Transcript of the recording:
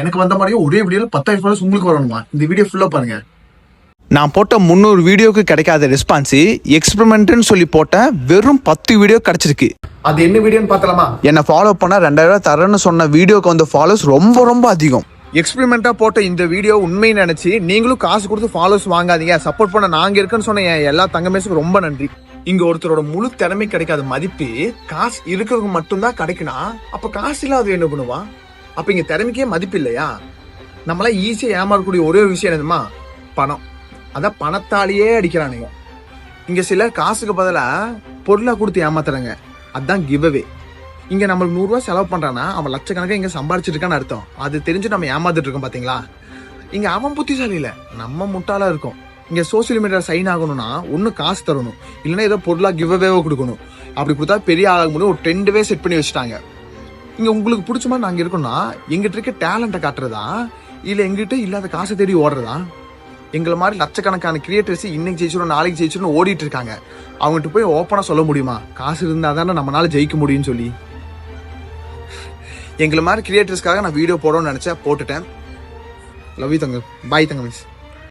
எனக்கு வந்த மாதிரியே ஒரே வீடியோல 10,000 ஃபாலோவர்ஸ் உங்களுக்கு வரணுமா? இந்த வீடியோ ஃபுல்லா பாருங்க. நான் போட்ட 300 வீடியோக்கு கிடைக்காத ரெஸ்பான்ஸ் எக்ஸ்பெரிமெண்ட்னு சொல்லி போட்ட வெறும் 10 வீடியோ கிடைச்சிருக்கு. அது என்ன வீடியோன்னு பார்த்தலாமா? என்னை ஃபாலோ பண்ண 2000 தரேன்னு சொன்ன வீடியோக்கு வந்த ஃபாலோவர்ஸ் ரொம்ப ரொம்ப அதிகம். எக்ஸ்பெரிமெண்ட்டாக போட்ட இந்த வீடியோ உண்மையை நினச்சி நீங்களும் காசு கொடுத்து ஃபாலோவர்ஸ் வாங்காதீங்க. சப்போர்ட் பண்ண நாங்கள் இருக்குன்னு சொன்ன என் எல்லா தங்கமேசுக்கும் ரொம்ப நன்றி. இங்க ஒருத்தரோட முழு திறமை கிடைக்காத மதிப்பு காசு இருக்கிறவங்க மட்டும்தான் கிடைக்கணும். அப்ப காசு இல்லாத என்ன பண்ணுவான்? அப்ப இங்க திறமைக்கே மதிப்பு இல்லையா? நம்மளாம் ஈஸியா ஏமாறக்கூடிய ஒரே ஒரு விஷயம் என்னதுமா? பணம். அதான் பணத்தாலேயே அடிக்கிறானுங்க. இங்க சிலர் காசுக்கு பதிலா பொருளா கொடுத்து ஏமாத்துறாங்க. அதுதான் கிவ் அவே. இங்க நம்மளுக்கு 100 ரூபாய் செலவு பண்றான்னா அவன் லட்சக்கணக்கா இங்க சம்பாதிச்சிட்டு இருக்கான்னு அர்த்தம். அது தெரிஞ்சு நம்ம ஏமாந்துட்டு இருக்கோம் பாத்தீங்களா? இங்க அவன் புத்திசாலி இல்ல, நம்ம முட்டாளா இருக்கும். இங்க சோசியல் மீடியா சைன் ஆகணும்னா ஒன்னு காசு தரணும், இல்லைன்னா ஏதோ பொருளா கிவ் அவேவோ கொடுக்கணும். அப்படி கொடுத்தா பெரிய ஆக முடியும். ஒரு ட்ரெண்டவே செட் பண்ணி வச்சுட்டாங்க. இங்க உங்களுக்கு பிடிச்ச மாதிரி நாங்க இருக்கோம்னா எங்கிட்ட இருக்க டேலண்ட்டை காட்டுறதா இல்ல எங்கிட்ட இல்லாத காசை தேடி ஓடுறதா? எங்களை மாதிரி லட்சக்கணக்கான கிரியேட்டர்ஸ் இன்னைக்கு ஜெயிச்சிடும் நாளைக்கு ஜெயிச்சிடும் ஓடிட்டு இருக்காங்க. அவங்ககிட்ட போய் ஓப்பனா சொல்ல முடியுமா காசு இருந்தா தானே நம்மளால ஜெயிக்க முடியும்னு சொல்லி? எங்களை மாதிரி கிரியேட்டர்ஸ்க்காக நான் வீடியோ போடணும்னு நினைச்சா போட்டுட்டேன். லவ் யூ தங்க. பாய் தங்க மிஸ்.